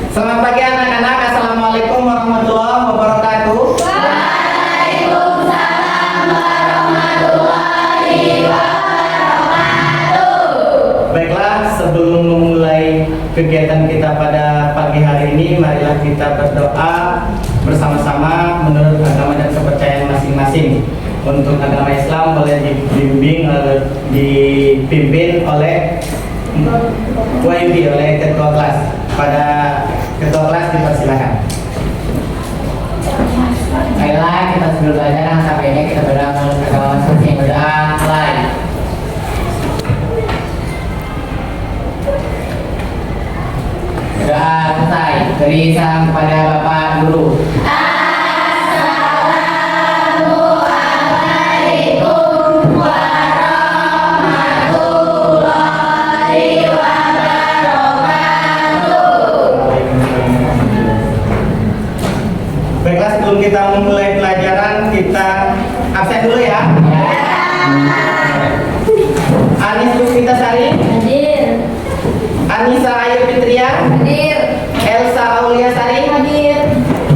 Selamat pagi anak-anak. Assalamualaikum warahmatullahi wabarakatuh. Waalaikumsalam warahmatullahi wabarakatuh. Baiklah, sebelum memulai kegiatan kita pada pagi hari ini, marilah kita berdoa bersama-sama menurut agama dan kepercayaan masing-masing. Untuk agama Islam boleh dipimpin oleh YB, oleh ketua kelas. Pada ketua kelas dipersilakan. Baiklah, kita sebelum belajar sampainya kita berdoa menurut agama masing-masing. Berdoa mulai. Berdoa selesai. Beri salam kepada Bapak Guru. Assalamualaikum warahmatullahi wabarakatuh. Baiklah, sebelum kita memulai pelajaran, kita absen dulu ya. Anis Puspitasari, Hadir. Anissa Ayu Fitria, Hadir. Elsa Auliasari, Hadir.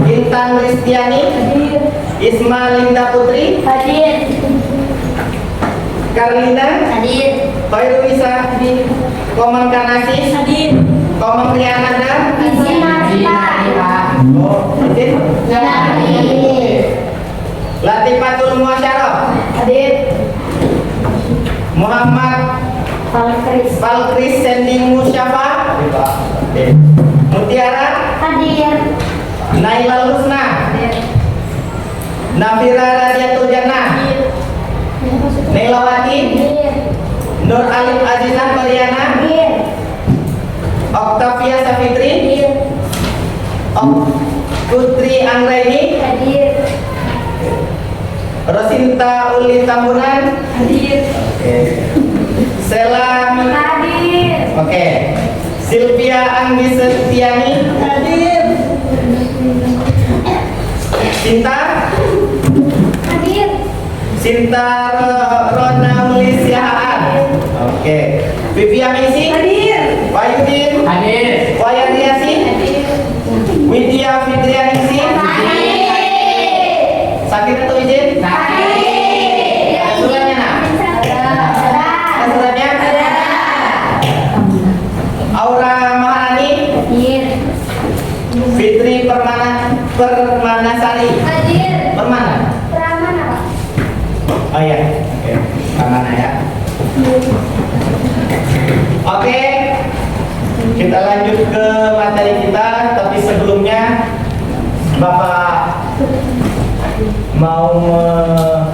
Intan Ristiani, Hadir. Isma Linda Putri, Hadir. Karlina, Hadir. Khairunisa, Komang Kanasis, Hadir. Komang Priyananda, Izin Pak. oh, izin. Latifatul Muasyarah, Hadir. Muhammad Falkris. Falkris Sending Musyafa, Mutiara, Hadir. Naila Lusna, Nafira Radiatul Jannah, Nelawati, Hadir. Nur Alif Azizah Mariana, Hadir. Oktavia Safitri, Hadir. Putri Anggraini, Hadir. Rosinta Uli Tambunan, Hadir. Sela, Hadir. oke, Silvia Anggi Setiani, Hadir. Sinta, Hadir. Sinta Rona Mulisiaan, oke, Vivian Misi, Hadir. Wayudin, Hadir. Wayaniasi, Widya Fitrianingsi, sakit atau izin? Ada suratnya nak? Ada suratnya? Aura Maharani, Fitri Permanasari, Permana? Oh iya, oke, Permana ya. Oke, kita lanjut ke materi kita, tapi sebelumnya Bapak mau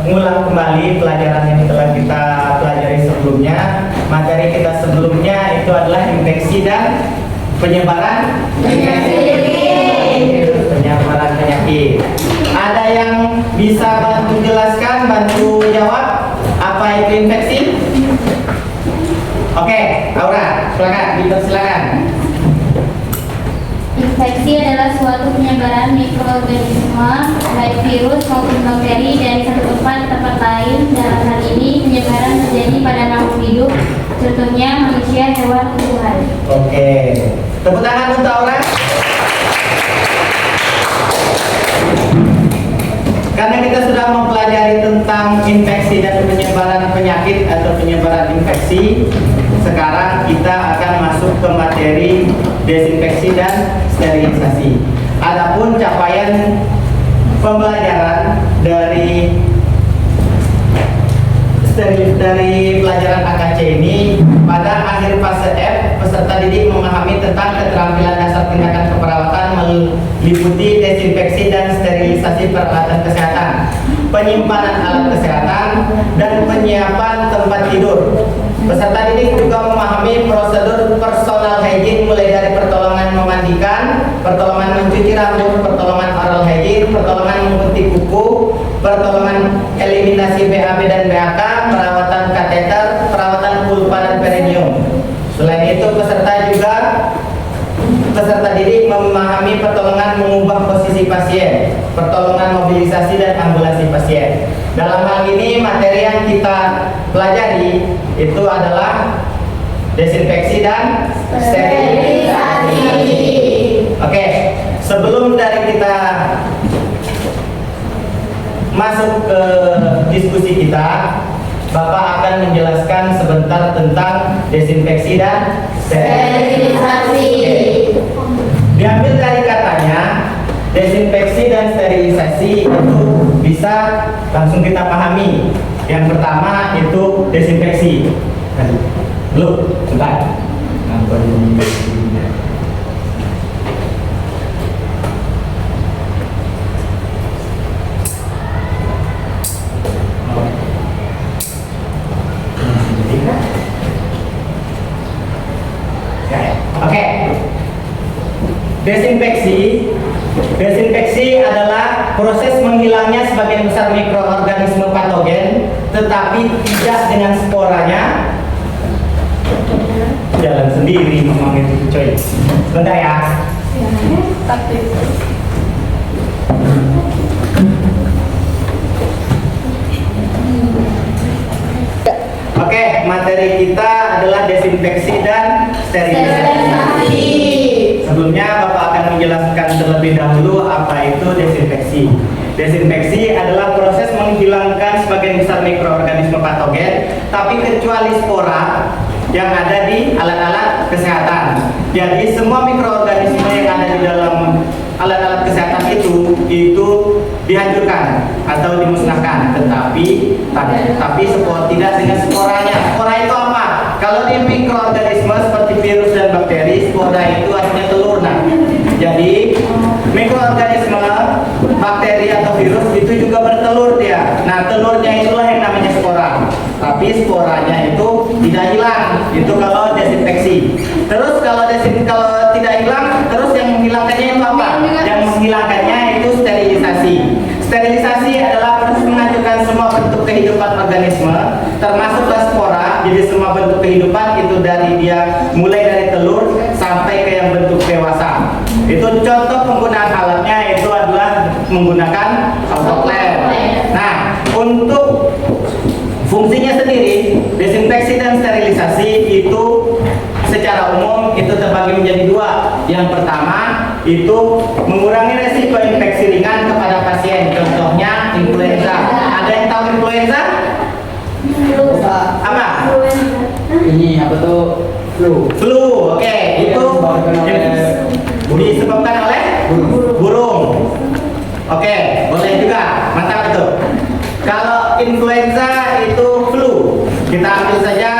mengulang kembali pelajaran yang telah kita pelajari sebelumnya. Materi kita sebelumnya itu adalah infeksi dan penyebaran penyebaran penyakit. Ada yang bisa bantu jelaskan, bantu jawab apa itu infeksi? Oke, Aura, silakan. Infeksi adalah suatu penyebaran mikroorganisme, baik virus maupun bakteri dari satu tempat ke tempat lain. Dalam hal ini, penyebaran terjadi pada makhluk hidup, contohnya manusia, hewan, tumbuhan. Oke, tepuk tangan untuk Aura. Karena kita sudah mempelajari tentang infeksi dan penyebaran penyakit atau penyebaran infeksi, sekarang kita akan masuk ke materi desinfeksi dan sterilisasi. Adapun capaian pembelajaran dari pelajaran AKC ini, pada akhir fase F, peserta didik memahami tentang keterampilan dasar tindakan keperawatan meliputi desinfeksi dan sterilisasi peralatan kesehatan, penyimpanan alat kesehatan, dan penyiapan tempat tidur. Peserta didik juga memahami prosedur personal hygiene mulai dari pertolongan memandikan, pertolongan mencuci rambut, pertolongan oral hygiene, pertolongan menggunting kuku, pertolongan eliminasi BAB dan BAK, perawatan kateter, perawatan pulpa dan perineum. Selain itu peserta didik memahami pertolongan mengubah posisi pasien, pertolongan mobilisasi dan ambulasi pasien. Dalam hal ini materi yang kita pelajari itu adalah desinfeksi dan sterilisasi. Oke, sebelum dari kita masuk ke diskusi kita, Bapak akan menjelaskan sebentar tentang desinfeksi dan Sterilisasi. Diambil dari katanya, desinfeksi dan sterilisasi itu bisa langsung kita pahami. Yang pertama itu desinfeksi. Lu, sebentar. Oke. Desinfeksi adalah proses menghilangnya sebagian besar mikroorganisme patogen, tetapi tidak dengan sporanya. Jalan sendiri ngomong itu coy. Sebentar ya. Oke, materi kita adalah desinfeksi dan sterilisasi. Sebelumnya Bapak akan menjelaskan terlebih dahulu apa itu desinfeksi. Desinfeksi adalah proses menghilangkan sebagian besar mikroorganisme patogen, tapi kecuali spora yang ada di alat-alat kesehatan. Jadi semua mikroorganisme yang ada di dalam alat-alat kesehatan itu dihancurkan atau dimusnahkan, tetapi tidak dengan sporanya. Spora itu apa? Kalau di mikroorganisme seperti virus dan bakteri, spora itu artinya telur. Nah, jadi mikroorganisme, bakteri atau virus itu juga bertelur dia. Nah, telurnya itulah yang namanya spora. Tapi sporanya itu tidak hilang. Itu kalau desinfeksi. Terus kalau tidak hilang, terus yang menghilangkannya itu apa? Yang menghilangkannya itu sterilisasi. Sterilisasi adalah proses menghancurkan semua bentuk kehidupan organisme, termasuklah spora. Jadi semua bentuk kehidupan itu mulai dari telur sampai ke yang bentuk dewasa. Itu contoh penggunaan alatnya itu adalah menggunakan autoclave. Nah, untuk fungsinya sendiri, desinfeksi dan sterilisasi itu secara umum itu terbagi menjadi dua. Yang pertama itu mengurangi resiko infeksi ringan kepada pasien. Contohnya influenza. Ada yang tahu influenza? Apa? Ini apa tuh? Flu. Flu. Oke, itu disebabkan oleh burung. Oke, boleh juga. Mantap itu. Kalau influenza itu flu, kita ambil saja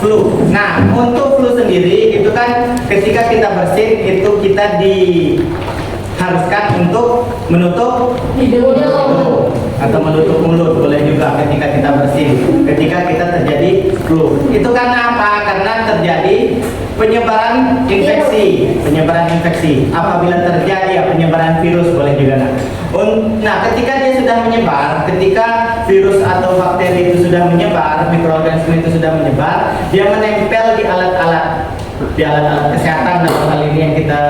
flu. Nah, untuk flu sendiri itu kan ketika kita bersin itu kita diharuskan untuk menutup hidung atau menutup mulut, boleh juga ketika kita bersin. Ketika kita terjadi flu, itu karena apa? Karena terjadi penyebaran infeksi. Apabila terjadi penyebaran virus, boleh juga. Nah, ketika dia sudah menyebar, ketika virus atau bakteri itu sudah menyebar, mikroorganisme itu sudah menyebar, dia menempel di alat-alat kesehatan. Dalam hal ini yang kita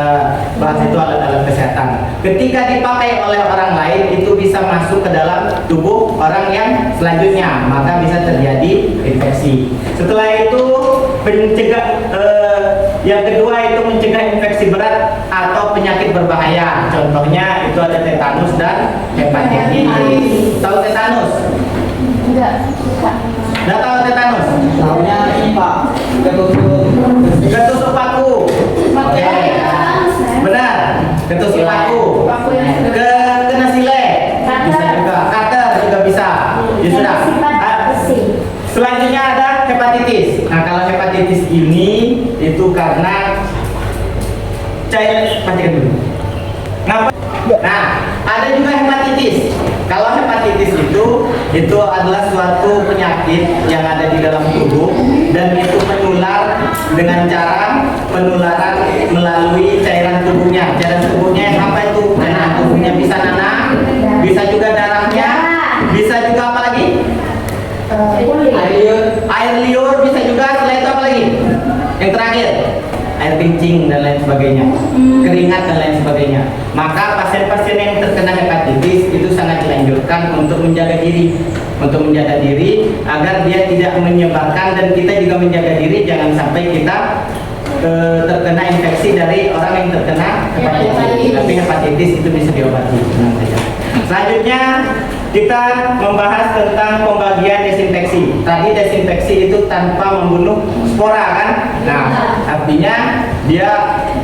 bahas itu alat-alat kesehatan. Ketika dipakai oleh orang lain, itu bisa masuk ke dalam tubuh orang yang selanjutnya, maka bisa terjadi infeksi. Setelah itu yang kedua itu mencegah infeksi berat atau penyakit berbahaya. Contohnya itu ada tetanus dan hepatitis. Tahu tetanus? Enggak. Nggak tahu tetanus? Tahunya ini Pak, Ketusuk paku. Oke. Benar. Ketusuk paku. Kena sile. Bisa juga. Kater juga bisa. Ya sudah. Selanjutnya ada hepatitis. Nah, kalau hepatitis ini itu karena matikan dulu. Nah, ada juga hepatitis. Kalau hepatitis itu adalah suatu penyakit yang ada di dalam tubuh dan itu menular dengan cara penularan melalui cairan tubuhnya. Cairan tubuhnya apa itu? Cairan tubuhnya bisa nanah, bisa juga darahnya, bisa juga apa lagi? Air liur bisa juga. Setelah itu apa lagi? Yang terakhir, air kencing dan lain sebagainya, keringat dan lain sebagainya. Maka pasien-pasien yang terkena hepatitis itu sangat dianjurkan untuk menjaga diri agar dia tidak menyebarkan, dan kita juga menjaga diri jangan sampai kita terkena infeksi dari orang yang terkena hepatitis. fasilitis itu bisa diobati. Tenang saja. Selanjutnya kita membahas tentang pembagian desinfeksi. Tadi desinfeksi itu tanpa membunuh spora kan? Nah, artinya dia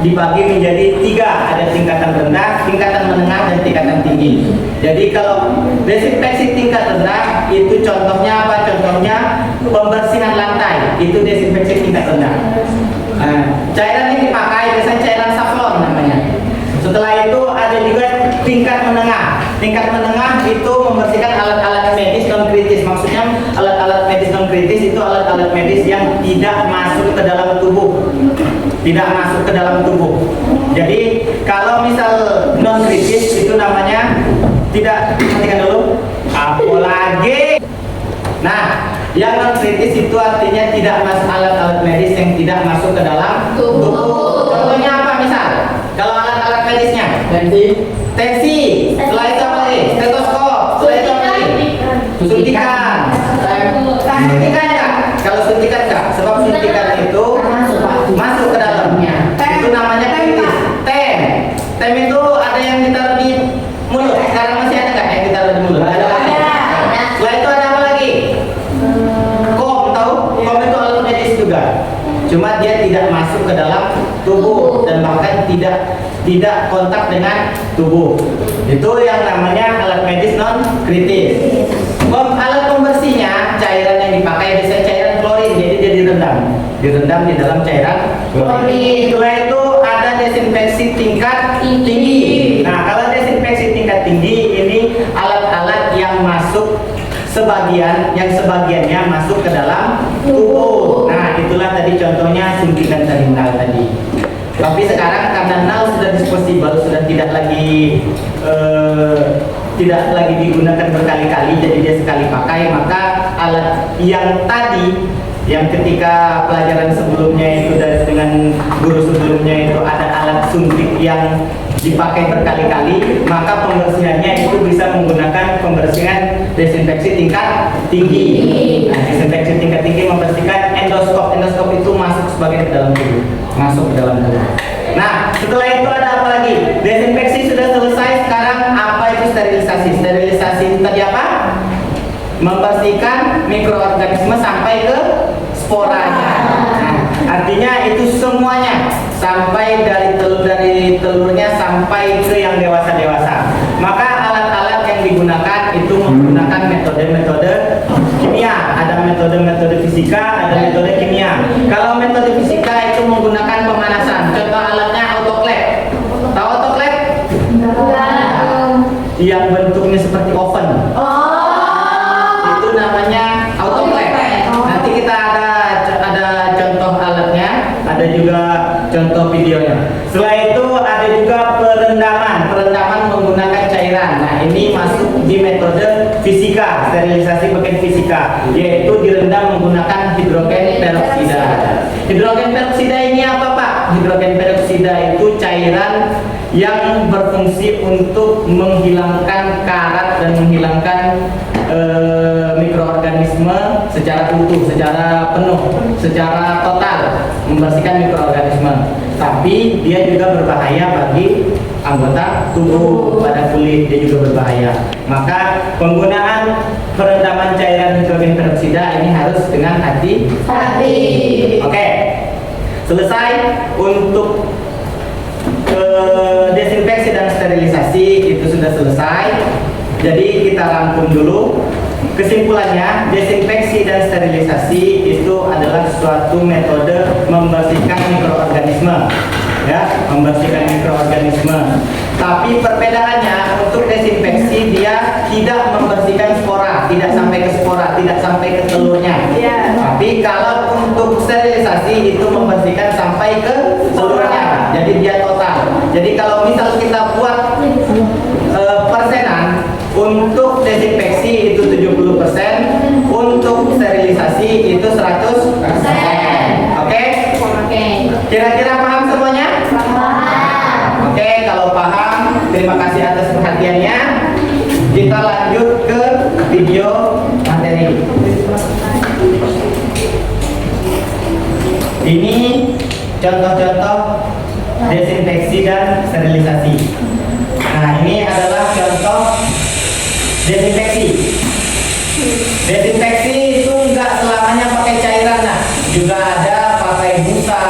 dibagi menjadi 3, ada tingkatan rendah, tingkatan menengah, dan tingkatan tinggi. Jadi kalau desinfeksi tingkat rendah itu contohnya apa? Contohnya pembersihan lantai, itu desinfeksi tingkat rendah. Nah, cairan yang dipakai biasanya cairan saffron namanya. Setelah itu ada juga tingkat menengah. Tingkat menengah itu membersihkan alat-alat medis non kritis. Maksudnya alat-alat medis non kritis itu alat-alat medis yang tidak masuk ke dalam tubuh. Tidak masuk ke dalam tubuh. Jadi kalau misal non kritis itu namanya tidak, perhatikan dulu. Apalagi. Nah, yang non kritis itu artinya tidak masuk alat-alat medis yang tidak masuk ke dalam tubuh. Contohnya apa misal? Kalau alat-alat medisnya, tensi, setelah itu apa lagi? Stetoskop, setelah itu apa lagi? Suntikan. Suntikan enggak? Kalau suntikan enggak? Sebab suntikan itu masuk ke dalamnya. Itu namanya kritis. Tem itu ada yang ditaruh di mulut. Sekarang masih ada enggak yang ditaruh di mulut? Ada. Setelah itu ada apa lagi? Kom, tahu? Kom itu alat medis juga. Cuma dia tidak masuk ke dalam tubuh dan bahkan tidak kontak dengan tubuh. Itu yang namanya alat medis non kritis. Alat pembersihnya, cairan yang dipakai biasanya cairan klorin, jadi dia direndam di dalam cairan klorin. Setelah itu ada desinfeksi tingkat tinggi. Nah, kalau desinfeksi tingkat tinggi ini alat-alat yang masuk yang sebagiannya masuk ke dalam tubuh. Nah, itulah tadi contohnya suntikan serintal tadi. Tapi sekarang karena nal sudah disposable, sudah tidak lagi digunakan berkali-kali, jadi dia sekali pakai, maka alat yang tadi yang ketika pelajaran sebelumnya itu dengan guru sebelumnya itu ada alat suntik yang dipakai berkali-kali, maka pembersihannya itu bisa menggunakan pembersihan desinfeksi tingkat tinggi. Nah, desinfeksi tingkat tinggi membersihkan endoskop. Endoskop itu masuk sebagai ke dalam tubuh, masuk ke dalam tubuh. Nah, setelah itu ada apa lagi? Desinfeksi sudah selesai. Sekarang apa itu sterilisasi? Sterilisasi itu tadi apa? Membersihkan mikroorganisme sampai ke sporanya. Nah, artinya itu semuanya sampai dari telurnya sampai ke yang dewasa. Maka alat-alat yang digunakan itu menggunakan metode-metode kimia. Ada metode-metode fisika, ada metode kimia. Kalau metode fisika itu menggunakan pemanasan. Contoh alatnya autoclave. Tahu autoclave? Yang bentuknya seperti oven. Itu namanya autoclave. Nanti kita ada contoh alatnya, ada juga contoh videonya. Setelah itu ada juga perendaman menggunakan cairan. Nah, ini masuk di metode fisika, sterilisasi bagian fisika, yaitu direndam menggunakan hidrogen peroksida. Hidrogen peroksida ini apa, Pak? Hidrogen peroksida itu cairan yang berfungsi untuk menghilangkan karat dan menghilangkan mikroorganisme secara utuh, secara penuh, secara total, membersihkan mikroorganisme. Tapi dia juga berbahaya bagi anggota tubuh, pada kulit dia juga berbahaya. Maka penggunaan perendaman cairan hidrogen peroksida ini harus dengan hati-hati. Oke, selesai untuk desinfeksi dan sterilisasi itu sudah selesai. Jadi kita rangkum dulu. Kesimpulannya, desinfeksi dan sterilisasi itu adalah suatu metode membersihkan mikroorganisme, ya, membersihkan mikroorganisme. Tapi perbedaannya, untuk desinfeksi dia tidak membersihkan spora, tidak sampai ke spora, tidak sampai ke telurnya. Tapi kalau untuk sterilisasi itu membersihkan sampai ke telurnya. Jadi dia total. Jadi kalau misal kita buat persenan, untuk desinfeksi itu 70%, untuk sterilisasi itu 100%. Oke? Kira-kira paham semuanya? Paham. Oke, kalau paham, terima kasih atas perhatiannya. Kita lanjut ke video materi. Ini contoh-contoh desinfeksi dan sterilisasi. Nah, ini adalah contoh desinfeksi. Desinfeksi itu enggak selamanya pakai cairan, nah, juga ada pakai busa,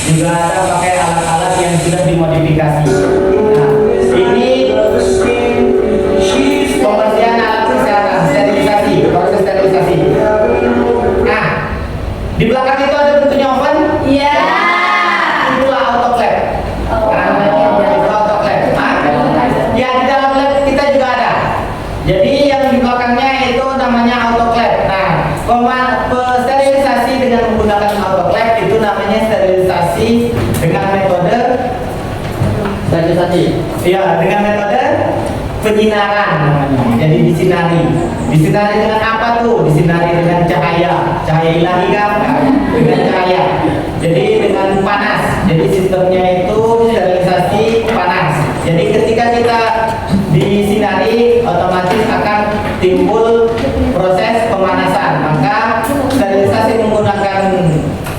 juga ada pakai alat-alat yang sudah dimodifikasi. Nah, ini pembersihan alat kesehatan, sterilisasi, proses sterilisasi. Nah, di belakang itu ada bentuknya oven. Iya. Itulah autoclave. Nah, itu autoclave. Nah, ya di dalam lab kita juga ada. Jadi yang di belakangnya itu namanya autoclave. Nah, sterilisasi dengan menggunakan autoclave itu namanya sterilisasi dengan metode Sterilisasi. ya dengan metode penyinaran namanya. Jadi disinari. Disinari dengan apa tuh? Disinari dengan cahaya. Cahaya ilahi kan? Dengan cahaya. Jadi dengan panas. Jadi sistemnya itu sterilisasi panas. Jadi ketika kita disinari otomatis akan timbul proses pemanasan. Maka sterilisasi menggunakan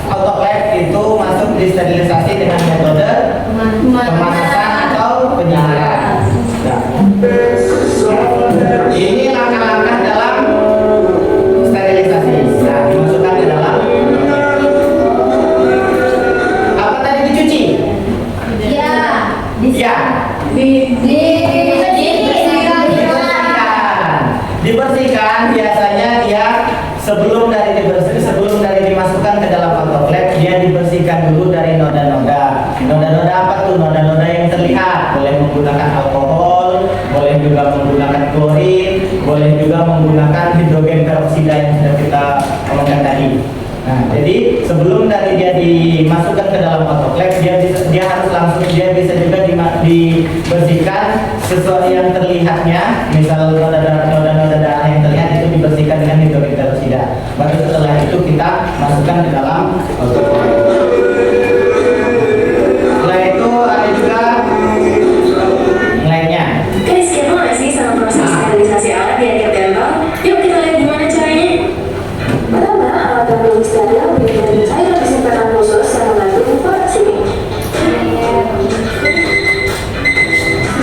autoclave itu masuk di sterilisasi dengan metode pemanasan atau penyinaran. Nah, ini langkah-langkah dalam sterilisasi. Nah, dimasukkan ke dalam. Apa tadi dicuci? Iya. Ya. Dibersihkan biasanya dia sebelum dari dimasukkan ke dalam autoclave dia dibersihkan dulu dari noda-noda. Noda-noda apa tuh? Noda-noda yang terlihat. Boleh menggunakan alkohol, boleh juga menggunakan klorin, boleh juga menggunakan hidrogen peroksida yang sudah kita omongkan tadi. Nah, jadi sebelum dari dia dimasukkan ke dalam autoclave, dia harus langsung dia bisa juga dibersihkan sesuai yang terlihatnya. Misal noda-noda darah yang terlihat itu dibersihkan dengan hidrogen peroksida. Baru setelah itu kita masukkan ke dalam autoclave. Setelah itu ada juga yang lainnya. Guys, siapa nggak sih sama proses sterilisasi alat biar dia gampang? Yuk kita lihat gimana caranya. Pertama, alat yang belum steril diberi cairan disinfektan khusus yang membantu infeksi.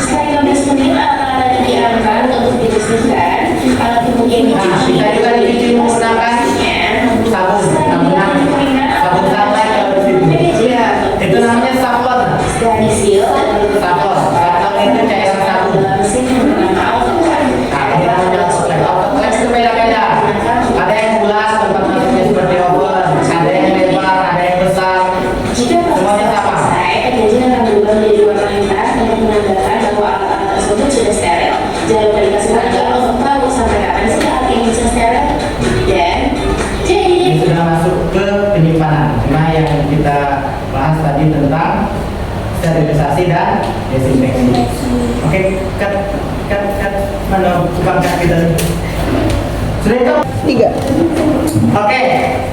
Setelah 15 menit alat-alat itu diangkat untuk dibersihkan. Alat kemudian Nah, kita juga dicuci menggunakan sabun, namanya sabun santai kalau di sini. Iya. Itu namanya sablon. Sudah disil dan Sablon, sablon itu cairan sabun. mesin menggunakan autoclave. Nah, ini namanya autoclave. Autoclave itu beda-beda. Ada yang bulat, tempat masuknya seperti oven. Ada yang lebar, ada yang besar. Jika Semuanya proses sama. selesai, penyajian akan berubah menjadi warna hitam untuk menandakan bahwa alat-alat tersebut sudah steril. Jangan lupa dikasih tanggal untuk tahu sampai kapan sih alat ini bisa steril. Dan jadi Ini sudah masuk ke penyimpanan. Cuma yang kita bahas tadi tentang sterilisasi dan desinfeksi. Oke, cut. Mana tukang cut kita? Sudah itu? 3. Oke,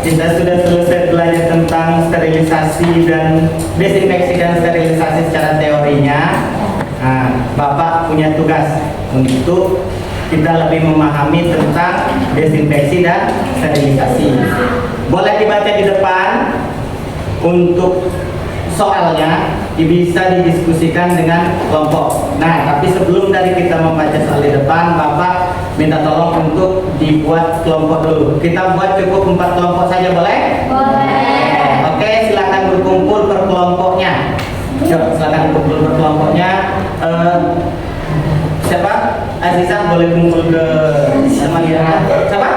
kita sudah selesai belajar tentang sterilisasi dan desinfeksi dan sterilisasi secara teorinya. Nah, Bapak punya tugas untuk kita lebih memahami tentang desinfeksi dan sterilisasi. Boleh dibaca di depan untuk soalnya bisa didiskusikan dengan kelompok. Nah, tapi sebelum dari kita membaca soal di depan, Bapak minta tolong untuk dibuat kelompok dulu. Kita buat cukup 4 kelompok saja, boleh? Boleh. Oke, silakan berkumpul per kelompoknya. Yuk, silakan berkumpul per kelompoknya. Siapa? Aziza boleh kumpul ke sama dia. Siapa?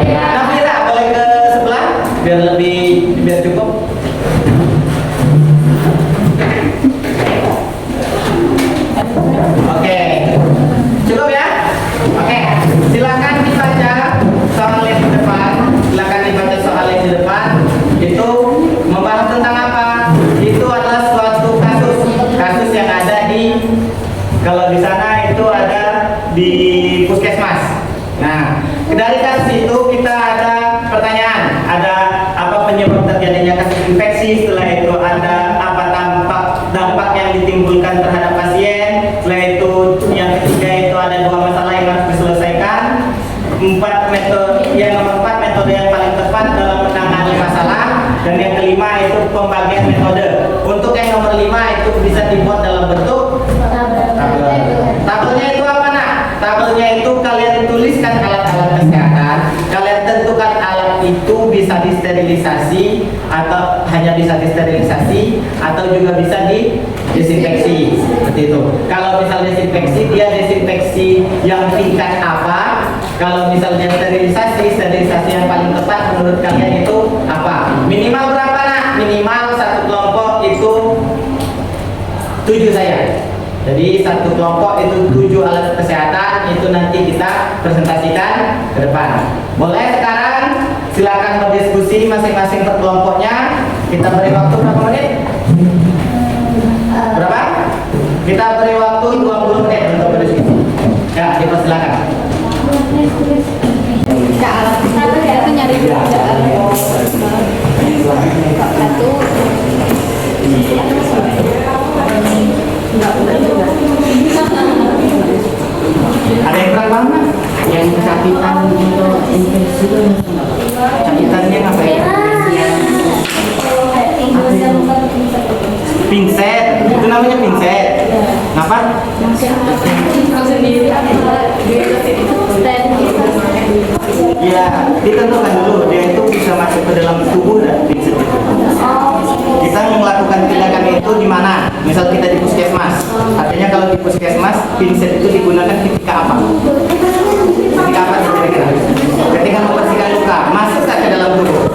Nafira boleh ke sebelah biar cukup. Oke, cukup ya? Oke, silakan dibaca soal yang di depan. Silakan dibaca soal yang di depan. Itu membahas tentang apa? Itu adalah suatu kasus yang ada di, kalau di sana itu ada di puskesmas. Nah, dari kasus itu kita ada pertanyaan, ada apa penyebab terjadinya kasus infeksi, setelah itu ada apa dampak yang ditimbulkan terhadap pasien, setelah itu yang ketiga itu ada 2 masalah yang harus diselesaikan, 4 metode, yang nomor 4 metode yang paling tepat dalam menangani masalah, dan yang kelima itu pembagian metode. Untuk yang nomor 5 itu bisa dibuat dalam bentuk tabel. atau juga bisa didesinfeksi seperti itu. Kalau misal desinfeksi, dia desinfeksi yang tingkat apa? Kalau misalnya sterilisasi yang paling tepat menurut kalian itu apa? Minimal berapa nak? Minimal satu kelompok itu 7 saya. Jadi satu kelompok itu 7 alat kesehatan, itu nanti kita presentasikan ke depan. Boleh sekarang silakan berdiskusi masing-masing per kelompoknya. Kita beri waktu berapa menit? Berapa? Kita beri waktu 20 menit untuk berdiskusi. Ya, dipersilakan. Aku nyari Ada yang kurang paham nggak? Yang kesakitan untuk infeksi itu Capitannya apa ya? Pinset, itu namanya pinset. Kenapa? Ya, ditentukan dulu dia itu bisa masuk ke dalam tubuh dan pinset itu. Kita melakukan tindakan itu di mana? Misal kita di puskesmas. Artinya kalau di puskesmas, pinset itu digunakan ketika apa? Ketika apa kira-kira? Ketika membersihkan luka, masuk ke dalam tubuh.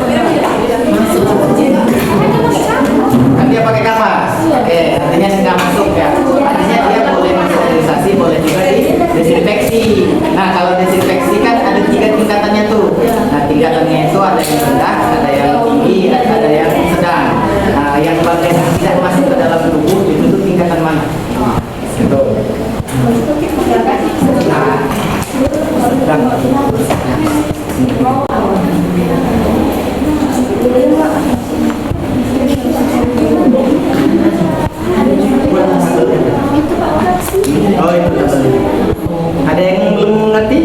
Kan dia pakai kapas. Oke, artinya nggak masuk ya. Artinya dia boleh sterilisasi, boleh juga desinfeksi. Nah, kalau desinfeksi kan ada 3 tingkatannya tuh. Nah, tingkatannya itu ada yang rendah, ada yang tinggi, ada yang sedang. Nah, yang bagian tidak masuk ke dalam tubuh itu tuh tingkatan mana? Gitu. Nah, sedang. Oh, itu betul. Ada yang belum ngerti?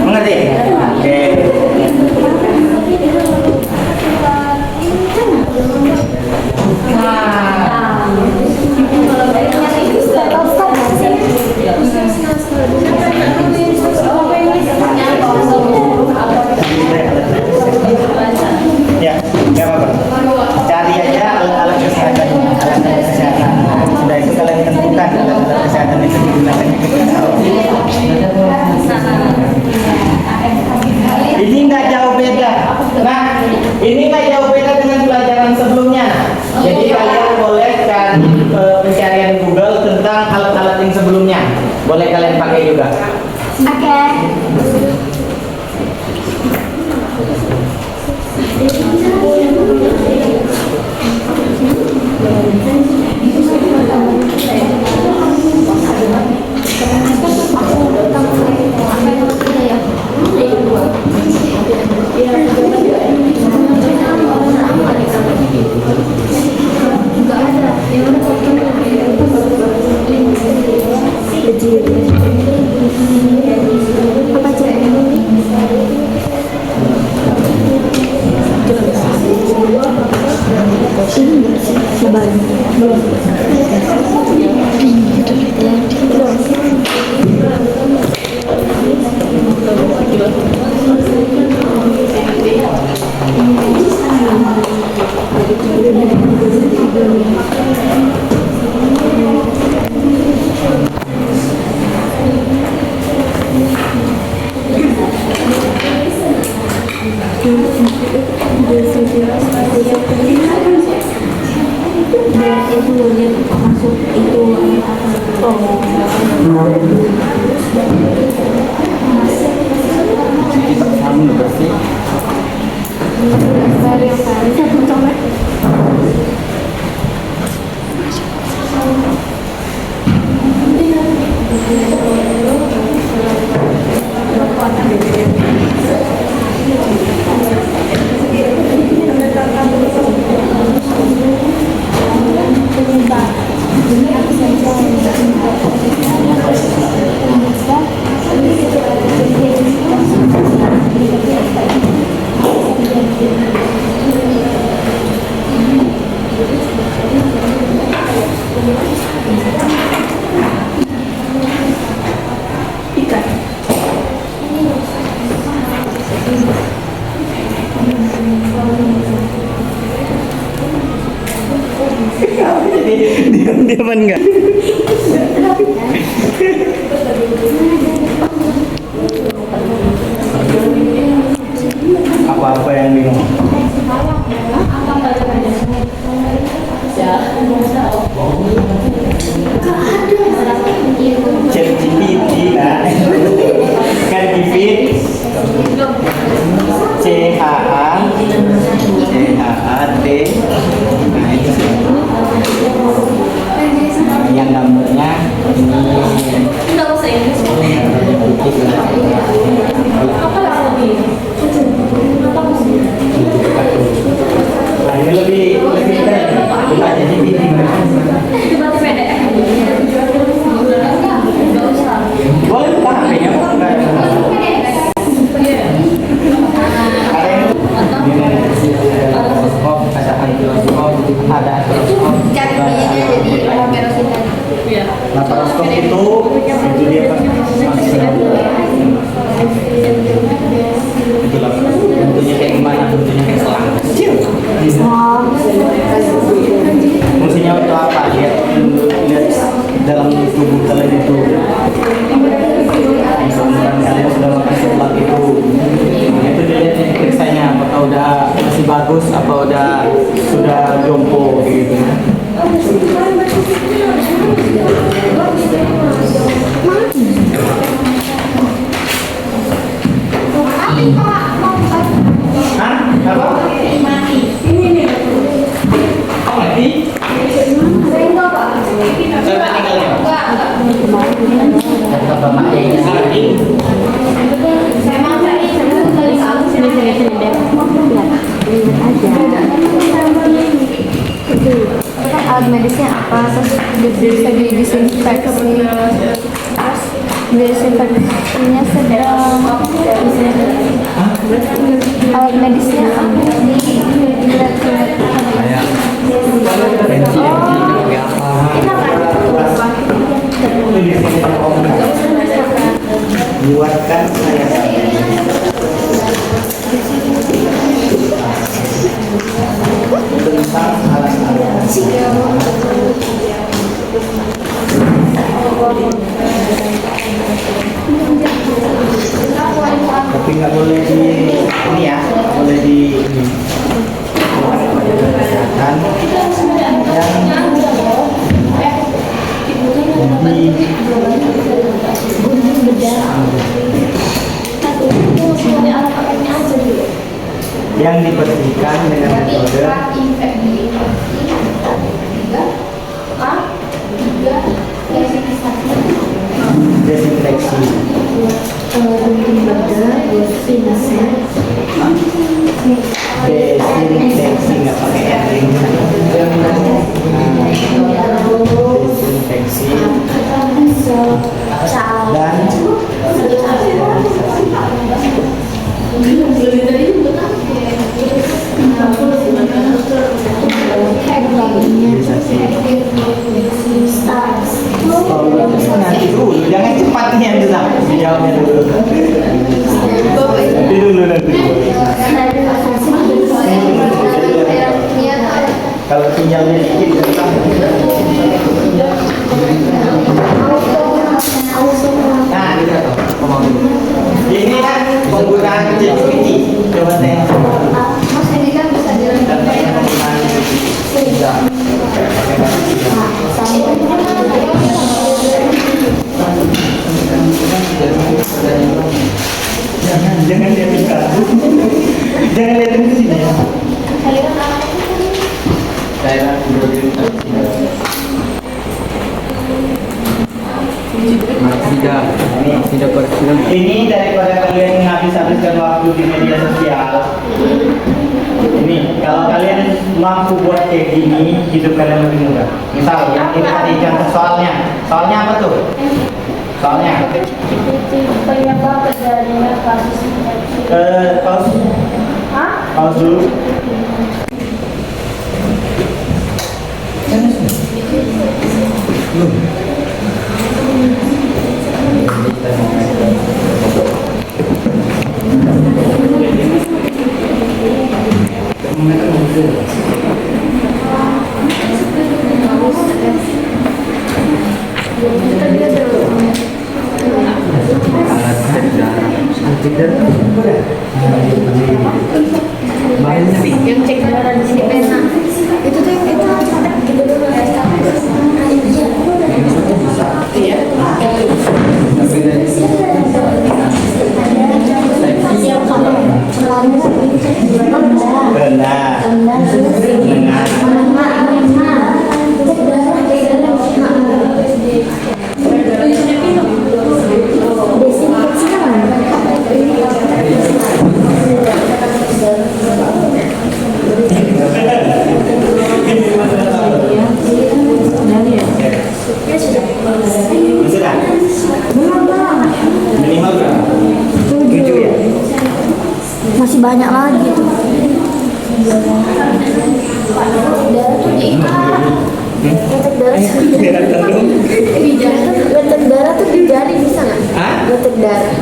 Mengerti? Oke. Ya, nggak apa-apa. Cari aja alat-alat kesehatan. Alat-alat kesehatan. Sudah itu kalian tentukan alat-alat kesehatan itu digunakan ketika apa. Ini nggak jauh beda. Nah, ini nggak jauh beda dengan pelajaran sebelumnya. Jadi kalian boleh cari pencarian Google tentang alat-alat yang sebelumnya. Boleh kalian pakai juga. Oke. Diam-diaman enggak? Apa-apa yang bingung? ChatGPT lah. Kan Gipit. CHAT. Nah, itu sih. Yang gambarnya ini. Nah, ini lebih keren. Bukan ChatGPT. Boleh buka HP-nya, Pak? Enggak ada masalah. Ada yang ini ada mikroskop, ada mikroskop, ada mikroskop. Nah, mikroskop itu dia Pak. Itulah bentuknya kayak gimana? Bentuknya kayak selang kecil. Fungsinya untuk apa? Lihat dalam tubuh kalian itu. Misalkan kalian sudah makan seblak itu dilihat periksanya apakah udah masih bagus, apa sudah jompo gitu. Hah? Apa? Mati. Oh, mati? Saya tinggal ya. Alat medisnya apa? Terus bisa didisinfeksi. Disinfeksinya sedang. Alat medisnya apa? Buatkan saya tentang alat-alat. Tapi nggak boleh di ini ya, nggak boleh di ini. Dan yang dibersihkan dengan metode desinfeksi. Desinfeksi nggak pakai air. Desinfeksi dan nanti dulu, jangan cepatnya dulu, jawabnya dulu. Nanti. Kalau tinggalnya dikit, nah, ini kan penggunaan ChatGPT. Coba saya. Mas ini kan bisa Jangan liatin ke aku. Jangan liatin ke sini ya. Saya ini daripada kalian habis-habiskan waktu di media sosial. Ini kalau kalian mampu buat kayak gini, hidup kalian lebih mudah. Misal yang ini tadi contoh soalnya apa tuh? Soalnya penyebab terjadinya kasus infeksi. Pause dulu. banyak lagi tuh. Letak darah tuh di jari bisa nggak? Hah? Letak darah.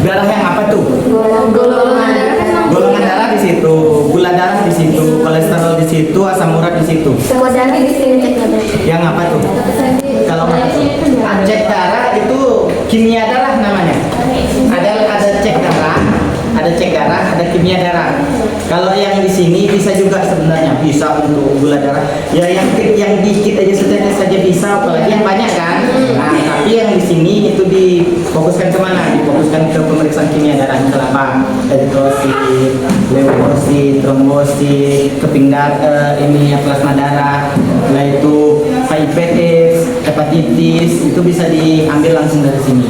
Darah yang apa tuh? Golongan darah kan Golongan darah di situ, gula darah di situ, kolesterol di situ, asam urat di situ. semua darah di sini letaknya. Yang apa tuh? Kalau cek darah itu kimia darah namanya. Ada cek darah, ada kimia darah. Kalau yang di sini bisa juga sebenarnya bisa untuk gula darah. Ya yang dikit aja saja bisa, apalagi yang banyak kan. Nah, tapi yang di sini itu difokuskan kemana? Difokuskan ke pemeriksaan kimia darah misalnya apa? Eritrosit, leukosit, trombosit, keping darah, ini plasma darah, setelah itu HIV, hepatitis itu bisa diambil langsung dari sini.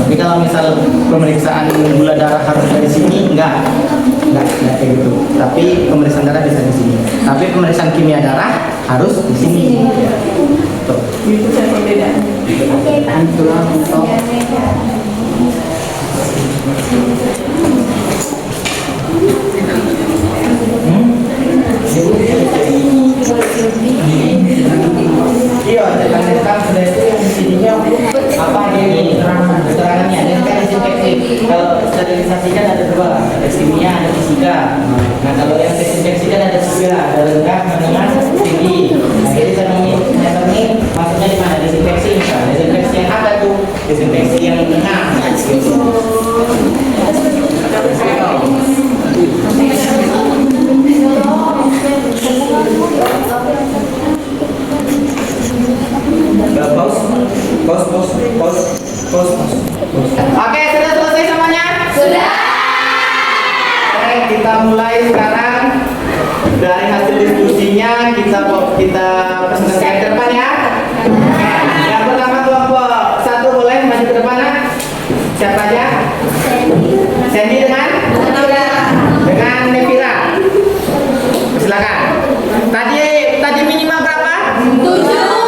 Tapi kalau misal pemeriksaan gula darah harus dari sini, enggak kayak gitu. Tapi pemeriksaan darah bisa di sini. Tapi pemeriksaan kimia darah harus di sini. Tuh. Itu saya perbedaan. Iya, tentang sudah itu yang di sininya apa ini keterangannya dan kan desinfeksi. Kalau sterilisasi kan ada dua, ada kimia, ada fisika. Nah kalau yang desinfeksi kan ada tiga, ada rendah, menengah, tinggi. Nah jadi ini maksudnya di mana desinfeksi? Nah, desinfeksi yang apa tuh? Desinfeksi yang tengah. Nah, gitu. Pause. Oke, sudah selesai semuanya? Sudah. Oke, kita mulai sekarang dari hasil diskusinya kita presentasikan ke depan ya. Yang pertama kelompok 1 boleh maju ke depan. Siapa aja? Sandy dengan Nevira. Silakan. Tadi minimal berapa? 7.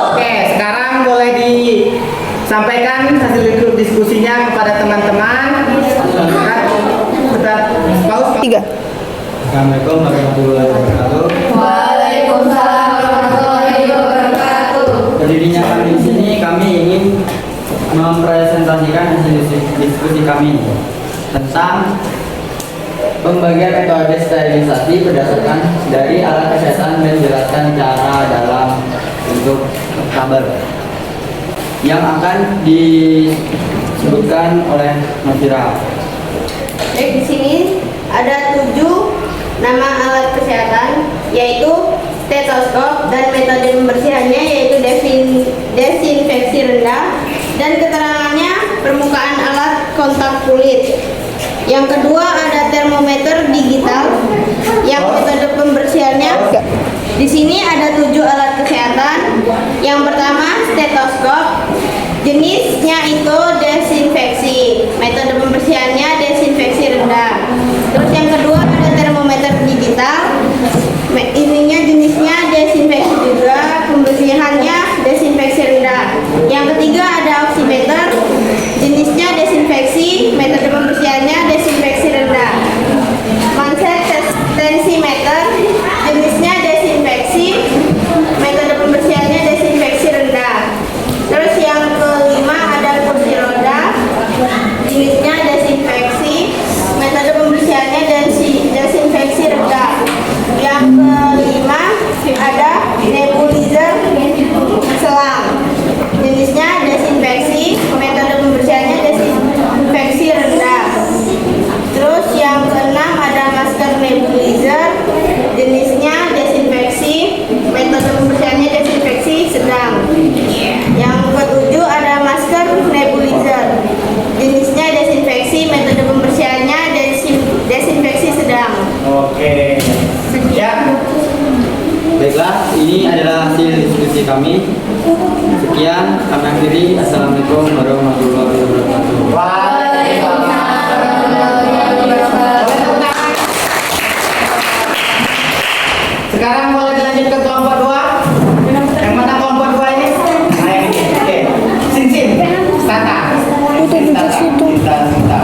Oke, sekarang boleh disampaikan hasil diskusinya kepada teman-teman. Pause. 3. Assalamualaikum warahmatullahi wabarakatuh. Waalaikumsalam warahmatullahi wabarakatuh. Berdirinya kami di sini, kami ingin mempresentasikan hasil diskusi kami tentang pembagian metode sterilisasi berdasarkan dari alat kesehatan dan menjelaskan cara dalam bentuk tabel yang akan disebutkan oleh Novira. Di sini ada 7 nama alat kesehatan, yaitu stetoskop dan metode pembersihannya yaitu desinfeksi rendah, dan keterangannya permukaan alat kontak kulit. Yang kedua ada termometer digital, yang metode pembersihannya di sini ada 7 alat kesehatan. Yang pertama stetoskop, jenisnya itu desinfeksi, metode pembersihannya desinfeksi rendah. Terus yang kedua ada termometer digital, jenisnya desinfeksi juga, pembersihannya desinfeksi rendah. Yang ketiga ada oximeter, jenisnya desinfeksi, metode pembersihannya desinfeksi rendah. Manset tensimeter, jenisnya desinfeksi, metode pembersihannya desinfeksi rendah. Terus yang kelima ada kursi roda, jenisnya desinfeksi, metode pembersihannya desinfeksi rendah. Yang kelima ada nebulizer selang, jenisnya desinfeksi, metode pembersihannya desinfeksi rendah. Terus yang keenam ada masker nebulizer, jenisnya desinfeksi, metode pembersihannya desinfeksi sedang. Yang ketujuh ada masker nebulizer, jenisnya desinfeksi, metode pembersihannya desinfeksi sedang. Oke. Ya. Baiklah, ini adalah hasil diskusi kami. Sekian, kami akhiri. Assalamualaikum warahmatullahi wabarakatuh. Sekarang boleh dilanjut ke kelompok 2. Yang mana kelompok 2 ini? Nah, yang ini. Oke. Sin. Tata. Udah duduk situ. Tata.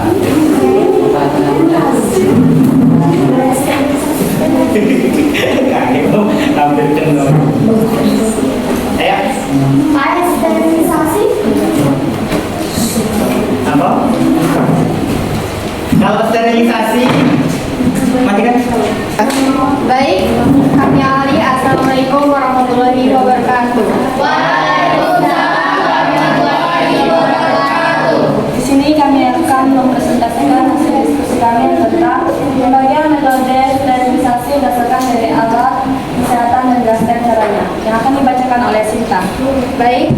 Kamu hampir kenal. Ayo. Sterilisasi. Apa? Kalau sterilisasi, matikan. Baik, kami awali. Assalamualaikum warahmatullahi wabarakatuh. Di sini kami akan mempresentasikan hasil diskusi kami tentang pembagian metode sterilisasi berdasarkan dari alat kesehatan dan jelaskan caranya, yang akan dibacakan oleh Sinta. Baik,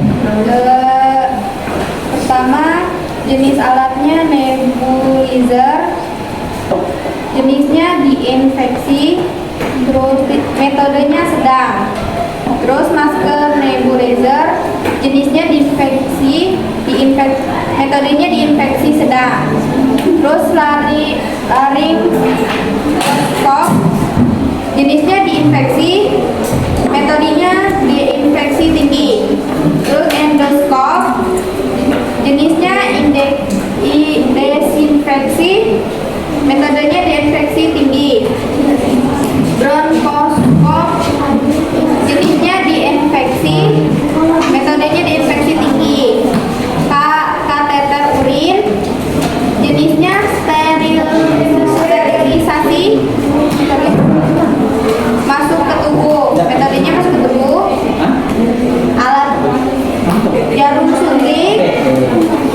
pertama jenis alatnya nebulizer, jenisnya diinfeksi, terus metodenya sedang. Terus masker nebulizer, jenisnya metodenya diinfeksi sedang. Terus laryngoscope, jenisnya diinfeksi, metodenya diinfeksi tinggi. Terus endoskop, jenisnya desinfeksi, metodenya diinfeksi tinggi. Bronkoskop, jenisnya diinfeksi, metodenya diinfeksi tinggi. Kateter urin, jenisnya sterilisasi, masuk ke tubuh, metodenya masuk ke tubuh. Alat jarum suntik,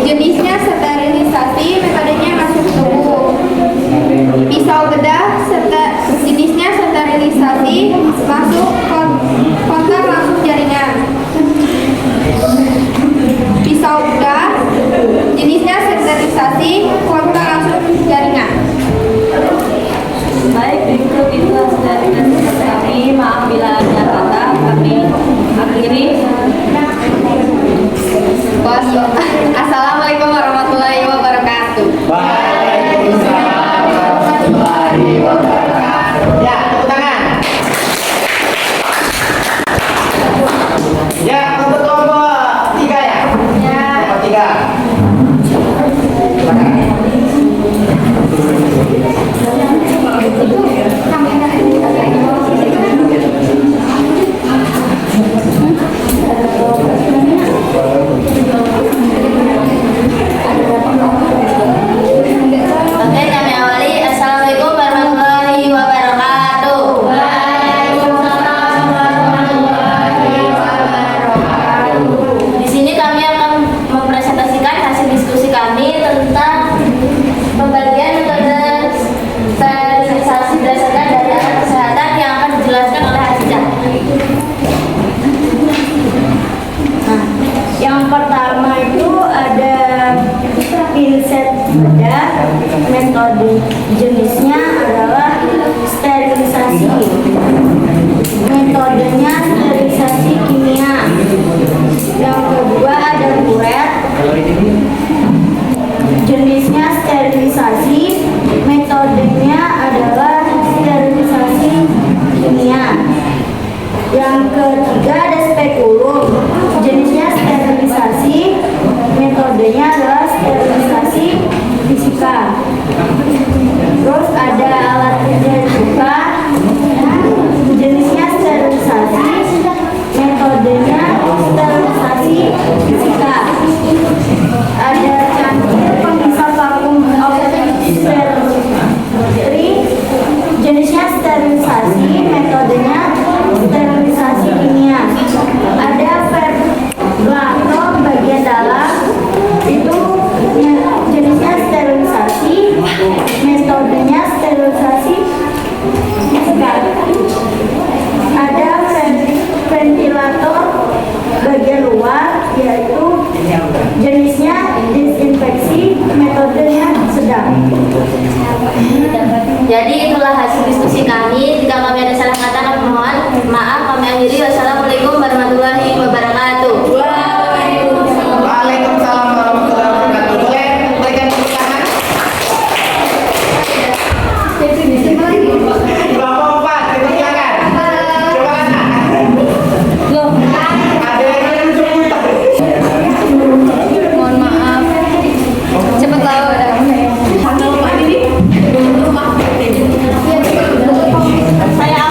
jenisnya sterilisasi, metodenya masuk ke tubuh. Pisau bedah, jenisnya sterilisasi, masuk kontak langsung jaringan. Pisau bedah, jenisnya sterilisasi, kontak langsung jaringan. Baik, berikut itu hasil dari tes kami. Maaf bila ada kata kami akhiri. Assalamualaikum warahmatullahi wabarakatuh. Waalaikumsalam warahmatullahi wabarakatuh. Ya, tepuk tangan. Ya, untuk kelompok 3 ya? Ya. Kelompok 3. Oke, kami awali. Assalamualaikum warahmatullahi wabarakatuh. Di sini kami akan mempresentasikan hasil diskusi kami tentang pembagian metode sterilisasi berdasarkan dari alat kesehatan yang akan dijelaskan oleh Hajijah. Nah, yang pertama itu ada pinset bedah, metode jenisnya adalah sterilisasi, metodenya sterilisasi kimia. Yang kedua ada kuret, jenisnya sterilisasi, metodenya adalah sterilisasi kimia. Yang ketiga ada spekulum, jenisnya sterilisasi, metodenya adalah sterilisasi fisika. Terus ada alat terbuka, jenisnya sterilisasi, metodenya sterilisasi fisika. Ada cangkir penghisap vakum seri, jenisnya sterilisasi, metodenya sterilisasi kimia. Ada ventilator bagian dalam, itu jenisnya sterilisasi, metodenya sterilisasi fisika. Ada ventilator bagian luar, yaitu jenisnya disinfeksi, metodenya sedang. Jadi itulah hasil diskusi kami. Jika kami ada salah kata, kami mohon maaf. Kami akhiri. Wassalamualaikum warahmatullahi wabarakatuh. Waalaikumsalam warahmatullahi wabarakatuh. Boleh berikan tepuk tangan? Kelompok 4, dipersilakan. Coba kan? Ada yang jemput. Mohon maaf. Cepat tahu Saya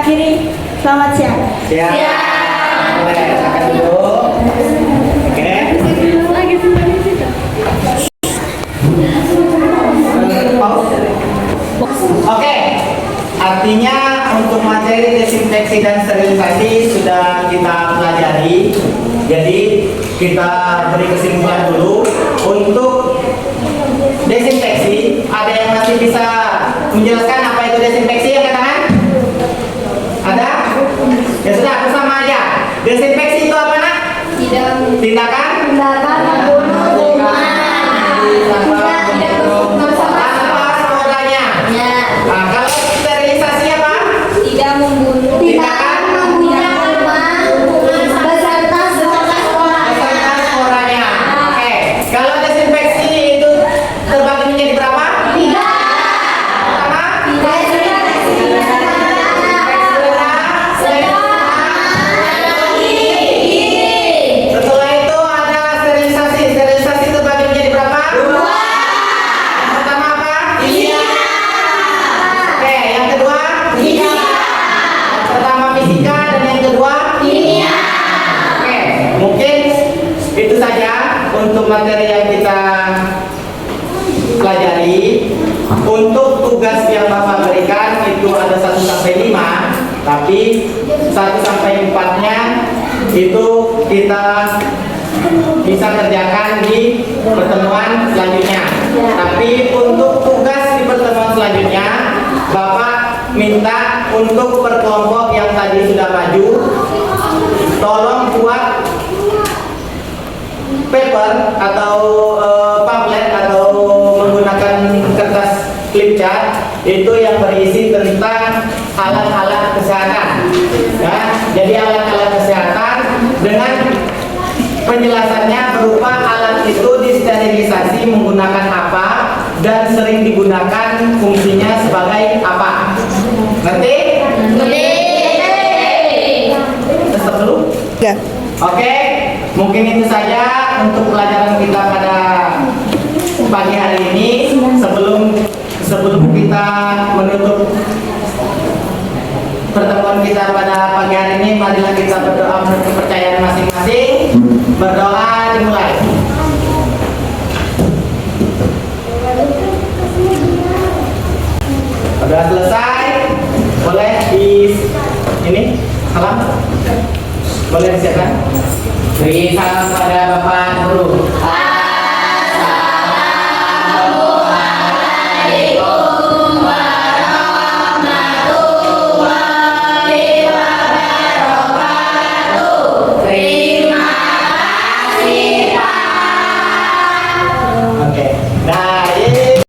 akhiri. Selamat siang. Siap. Boleh, silakan dulu. Oke. Oke. Artinya untuk materi desinfeksi dan sterilisasi sudah kita pelajari. Jadi kita beri kesimpulan dulu untuk desinfeksi. Ada yang masih bisa menjelaskan apa itu desinfeksi? Angkat tangan. Ada? Ya sudah, bersama aja. Desinfeksi itu apa nak? Tindakan membunuh kuman. tanpa kodanya. Nah, kalau sterilisasi apa? Tidak membunuh. Tindakan Beserta sekolah. beserta sporanya. Oke. Kalau desinfeksi itu terbagi menjadi berapa? Pertama, setelah itu ada sterilisasi. Sterilisasi terbagi menjadi berapa? Yang pertama apa? Oke, yang kedua? Yang pertama fisika dan yang kedua? Oke, mungkin itu saja untuk materi yang kita pelajari. Untuk tugas yang Bapak berikan itu ada 1 sampai 5, tapi 1 sampai 4-nya itu kita bisa kerjakan di pertemuan selanjutnya. Tapi untuk tugas di pertemuan selanjutnya, Bapak minta untuk per kelompok yang tadi sudah maju, tolong buat paper atau pamflet atau menggunakan kertas clip chart itu yang berisi tentang alat-alat kesehatan. Ya, jadi alat-alat kesehatan dengan penjelasannya berupa alat itu disterilisasi menggunakan apa dan sering digunakan fungsinya sebagai apa. Ngerti? Tetap dulu? Oke, mungkin itu saja untuk pelajaran kita pada pagi hari ini. Sebelum kita menutup pertemuan kita pada pagi hari ini, marilah kita berdoa menurut kepercayaan masing-masing. Berdoa dimulai. Sudah selesai, boleh di ini salam, boleh disiapkan. Beri salam pada Bapak Guru.